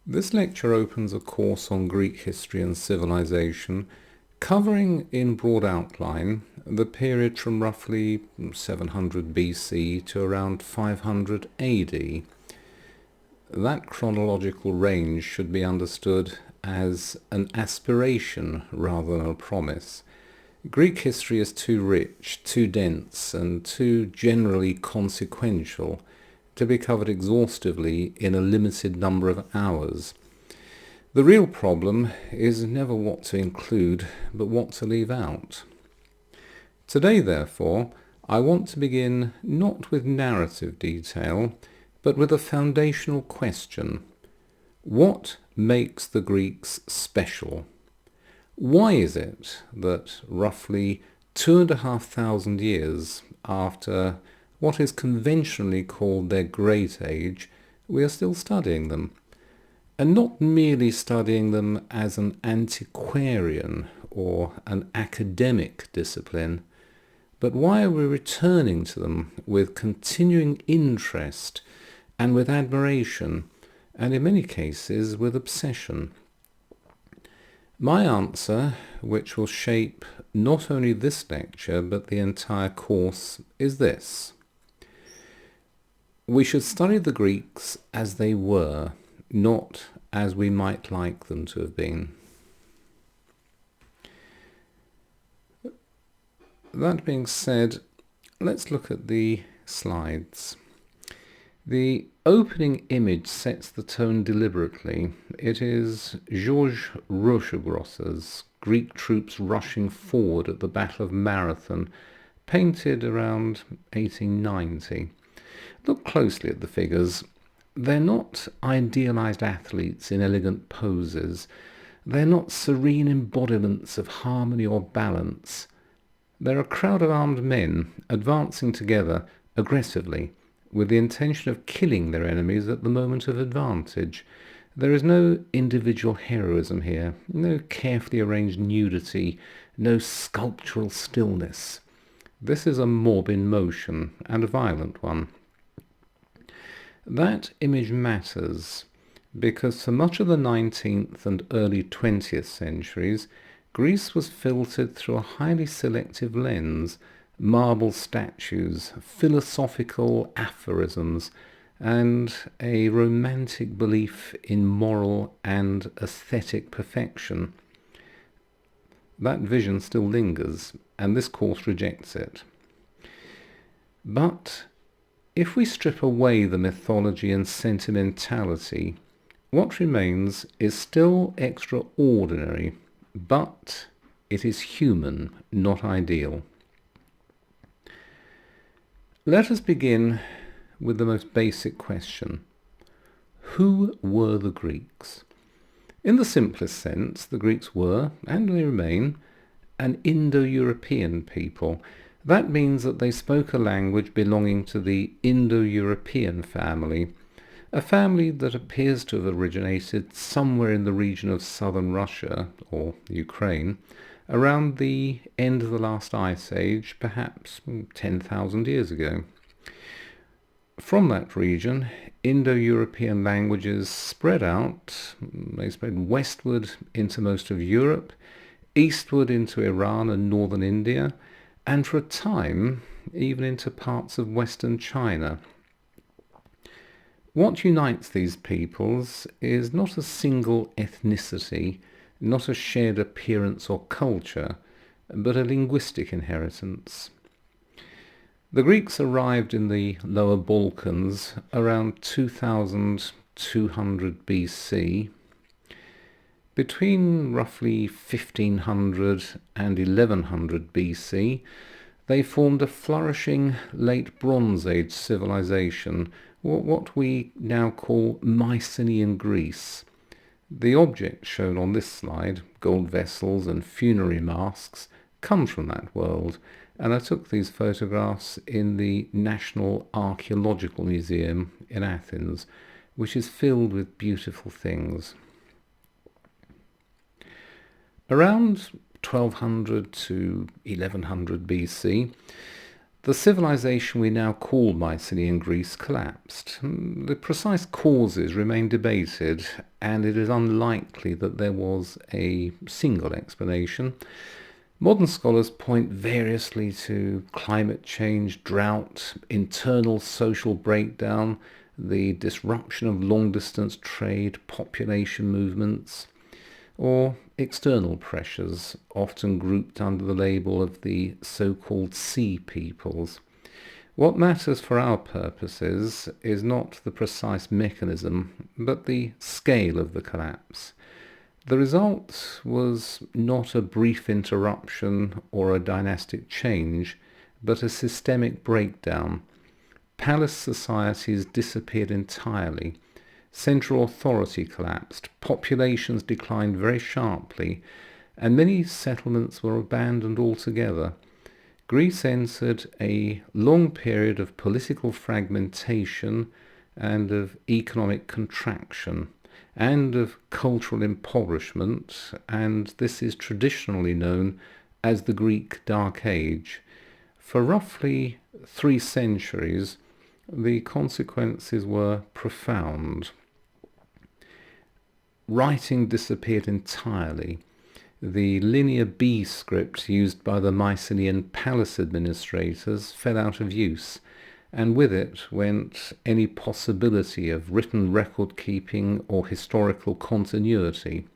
This lecture opens a course on Greek history and civilization, covering in broad outline the period from roughly 700 BC to around 500 AD. That chronological range should be understood as an aspiration rather than a promise. Greek history is too rich, too dense, and too generally consequential to be covered exhaustively in a limited number of hours. The real problem is never what to include, but what to leave out. Today, therefore, I want to begin not with narrative detail, but with a foundational question. What makes the Greeks special? Why is it that roughly 2,500 years after what is conventionally called their Great Age, we are still studying them? And not merely studying them as an antiquarian or an academic discipline, but why are we returning to them with continuing interest and with admiration, and in many cases with obsession? My answer, which will shape not only this lecture but the entire course, is this. We should study the Greeks as they were, not as we might like them to have been. That being said, let's look at the slides. The opening image sets the tone deliberately. It is Georges Rochegrosse's Greek troops rushing forward at the Battle of Marathon, painted around 1890. Look closely at the figures. They're not idealized athletes in elegant poses. They're not serene embodiments of harmony or balance. They're a crowd of armed men advancing together aggressively with the intention of killing their enemies at the moment of advantage. There is no individual heroism here, no carefully arranged nudity, no sculptural stillness. This is a mob in motion, and a violent one. That image matters because for much of the 19th and early 20th centuries, Greece was filtered through a highly selective lens: marble statues, philosophical aphorisms, and a romantic belief in moral and aesthetic perfection. That vision still lingers, and this course rejects it. But if we strip away the mythology and sentimentality, what remains is still extraordinary, but it is human, not ideal. Let us begin with the most basic question. Who were the Greeks? In the simplest sense, the Greeks were, and they remain, an Indo-European people. That means that they spoke a language belonging to the Indo-European family, a family that appears to have originated somewhere in the region of southern Russia, or Ukraine, around the end of the last ice age, perhaps 10,000 years ago. From that region, Indo-European languages spread out. They spread westward into most of Europe, eastward into Iran and northern India, and for a time even into parts of western China. What unites these peoples is not a single ethnicity, not a shared appearance or culture, but a linguistic inheritance. The Greeks arrived in the Lower Balkans around 2200 BC. Between roughly 1500 and 1100 BC, they formed a flourishing late Bronze Age civilization, what we now call Mycenaean Greece. The objects shown on this slide, gold vessels and funerary masks, come from that world, and I took these photographs in the National Archaeological Museum in Athens, which is filled with beautiful things. Around 1200 to 1100 BC, The civilization we now call Mycenaean Greece collapsed. The precise causes remain debated, and it is unlikely that there was a single explanation. Modern scholars point variously to climate change, drought, internal social breakdown, the disruption of long-distance trade, population movements, or external pressures, often grouped under the label of the so-called sea peoples. What matters for our purposes is not the precise mechanism, but the scale of the collapse. The result was not a brief interruption or a dynastic change, but a systemic breakdown. Palace societies disappeared entirely. Central authority collapsed, populations declined very sharply, and many settlements were abandoned altogether. Greece entered a long period of political fragmentation and of economic contraction and of cultural impoverishment, and this is traditionally known as the Greek Dark Age. For roughly 3 centuries, the consequences were profound. Writing disappeared entirely. The Linear B script used by the Mycenaean palace administrators fell out of use, and with it went any possibility of written record-keeping or historical continuity.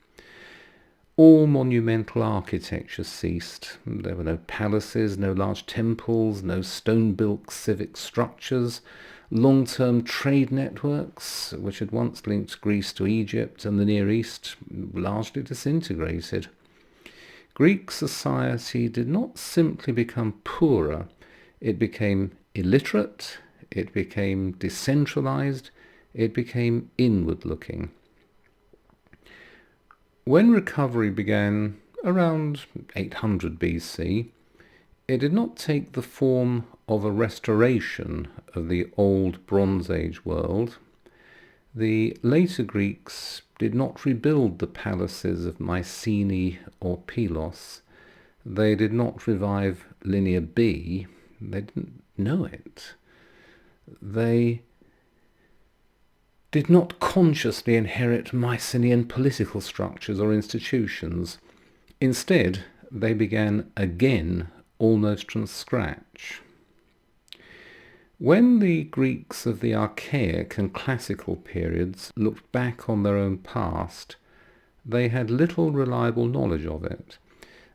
All monumental architecture ceased. There were no palaces, no large temples, no stone-built civic structures. Long-term trade networks, which had once linked Greece to Egypt and the Near East, largely disintegrated. Greek society did not simply become poorer, it became illiterate, it became decentralized, it became inward-looking. When recovery began around 800 BC, it did not take the form of a restoration of the old Bronze Age world. The later Greeks did not rebuild the palaces of Mycenae or Pylos. They did not revive Linear B. They didn't know it. They did not consciously inherit Mycenaean political structures or institutions. Instead, they began again almost from scratch. When the Greeks of the archaic and classical periods looked back on their own past, they had little reliable knowledge of it.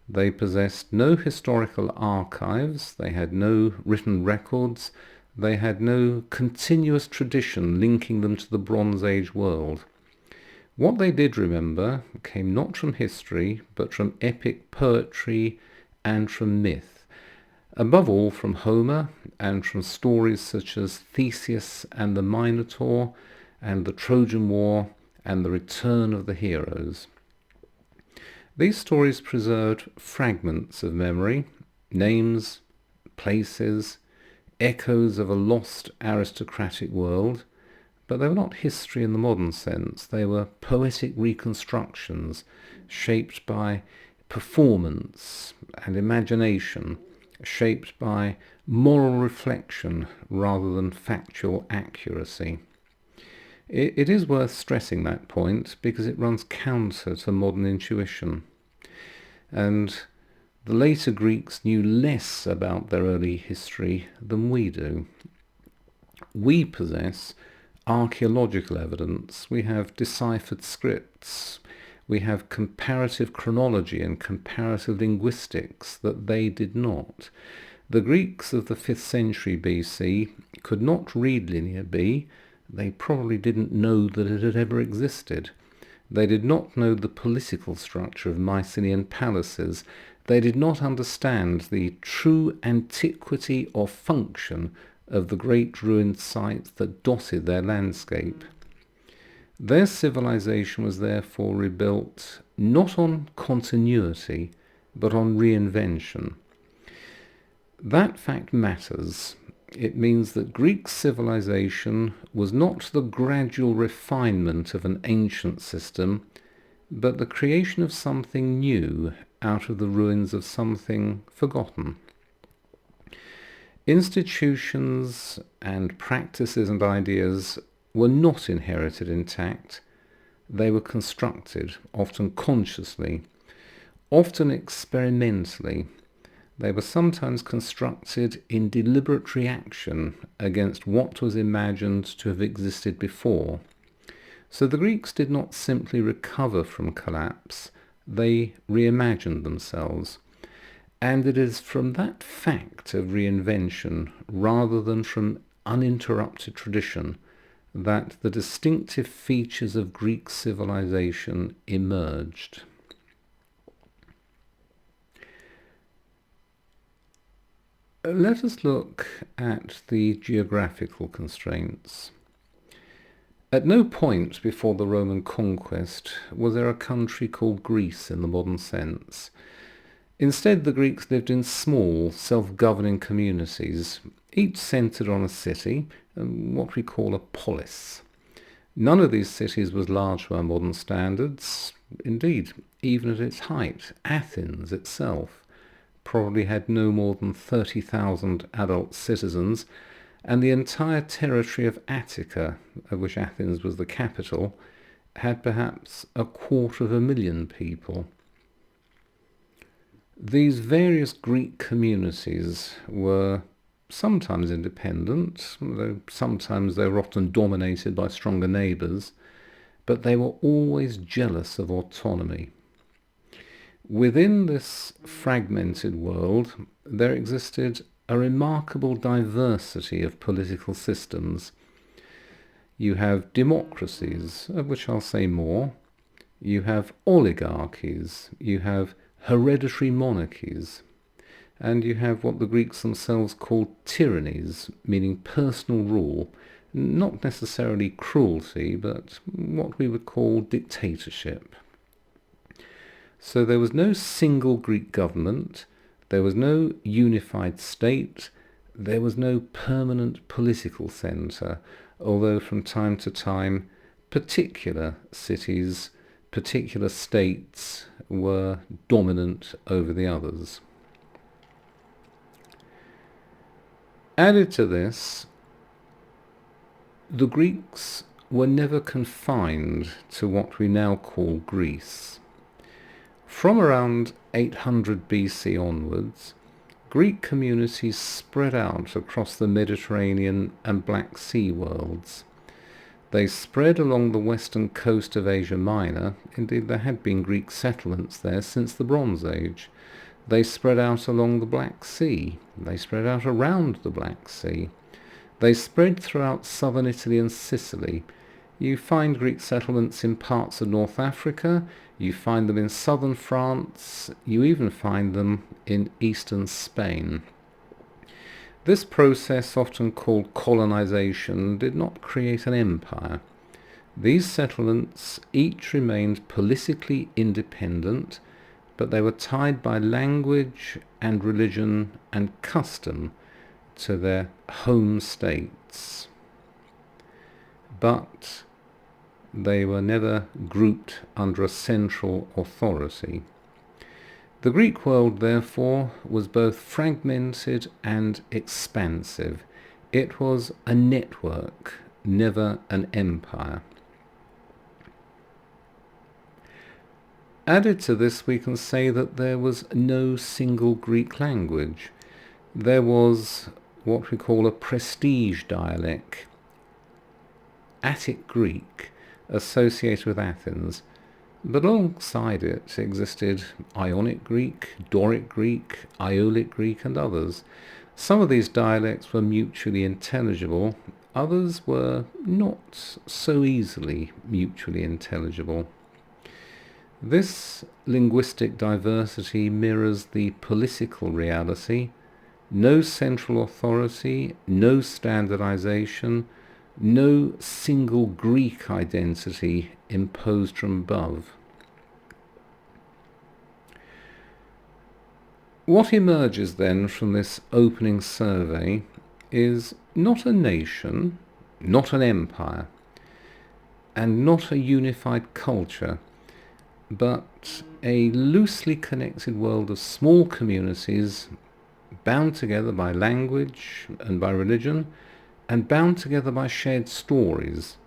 They possessed no historical archives, they had no written records, they had no continuous tradition linking them to the Bronze Age world. What they did remember came not from history, but from epic poetry and from myth. Above all from Homer and from stories such as Theseus and the Minotaur and the Trojan War and the Return of the Heroes. These stories preserved fragments of memory, names, places, echoes of a lost aristocratic world, but they were not history in the modern sense. They were poetic reconstructions shaped by performance and imagination, shaped by moral reflection rather than factual accuracy. It is worth stressing that point because it runs counter to modern intuition. And the later Greeks knew less about their early history than we do. We possess archaeological evidence, we have deciphered scripts, we have comparative chronology and comparative linguistics that they did not. The Greeks of the 5th century BC could not read Linear B. They probably didn't know that it had ever existed. They did not know the political structure of Mycenaean palaces. They did not understand the true antiquity or function of the great ruined sites that dotted their landscape. Their civilization was therefore rebuilt not on continuity, but on reinvention. That fact matters. It means that Greek civilization was not the gradual refinement of an ancient system, but the creation of something new out of the ruins of something forgotten. Institutions and practices and ideas were not inherited intact. They were constructed, often consciously, often experimentally. They were sometimes constructed in deliberate reaction against what was imagined to have existed before. So the Greeks did not simply recover from collapse, they reimagined themselves. And it is from that fact of reinvention, rather than from uninterrupted tradition, that the distinctive features of Greek civilization emerged. Let us look at the geographical constraints. At no point before the Roman conquest was there a country called Greece in the modern sense. Instead, the Greeks lived in small, self-governing communities, each centred on a city, what we call a polis. None of these cities was large by modern standards. Indeed, even at its height, Athens itself probably had no more than 30,000 adult citizens, and the entire territory of Attica, of which Athens was the capital, had perhaps 250,000 people. These various Greek communities were sometimes independent, though sometimes they were often dominated by stronger neighbours, but they were always jealous of autonomy. Within this fragmented world, there existed a remarkable diversity of political systems. You have democracies, of which I'll say more. You have oligarchies. You have hereditary monarchies. And you have what the Greeks themselves called tyrannies, meaning personal rule, not necessarily cruelty, but what we would call dictatorship. So there was no single Greek government, there was no unified state, there was no permanent political centre, although from time to time particular cities, particular states were dominant over the others. Added to this, the Greeks were never confined to what we now call Greece. From around 800 BC onwards, Greek communities spread out across the Mediterranean and Black Sea worlds. They spread along the western coast of Asia Minor. Indeed, there had been Greek settlements there since the Bronze Age. They spread out along the Black Sea. They spread out around the Black Sea. They spread throughout southern Italy and Sicily. You find Greek settlements in parts of North Africa, you find them in southern France, you even find them in eastern Spain. This process, often called colonization, did not create an empire. These settlements each remained politically independent, but they were tied by language and religion and custom to their home states. But they were never grouped under a central authority. The Greek world, therefore, was both fragmented and expansive. It was a network, never an empire. Added to this, we can say that there was no single Greek language. There was what we call a prestige dialect, Attic Greek, associated with Athens, but alongside it existed Ionic Greek, Doric Greek, Aeolic Greek, and others. Some of these dialects were mutually intelligible, others were not so easily mutually intelligible. This linguistic diversity mirrors the political reality: no central authority, no standardization, no single Greek identity imposed from above. What emerges then from this opening survey is not a nation, not an empire, and not a unified culture, but a loosely connected world of small communities, bound together by language and by religion, and bound together by shared stories,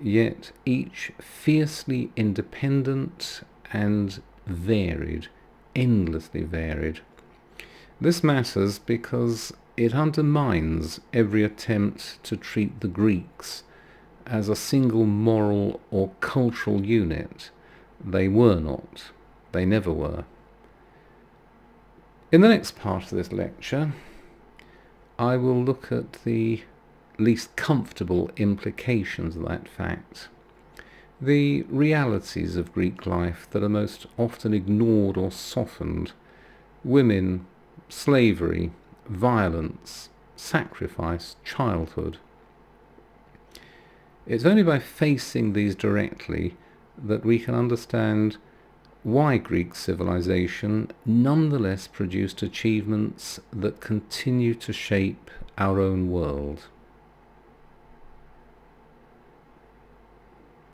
yet each fiercely independent and varied, endlessly varied. This matters because it undermines every attempt to treat the Greeks as a single moral or cultural unit. They were not. They never were. In the next part of this lecture, I will look at the least comfortable implications of that fact, the realities of Greek life that are most often ignored or softened: women, slavery, violence, sacrifice, childhood. It's only by facing these directly that we can understand why Greek civilization nonetheless produced achievements that continue to shape our own world.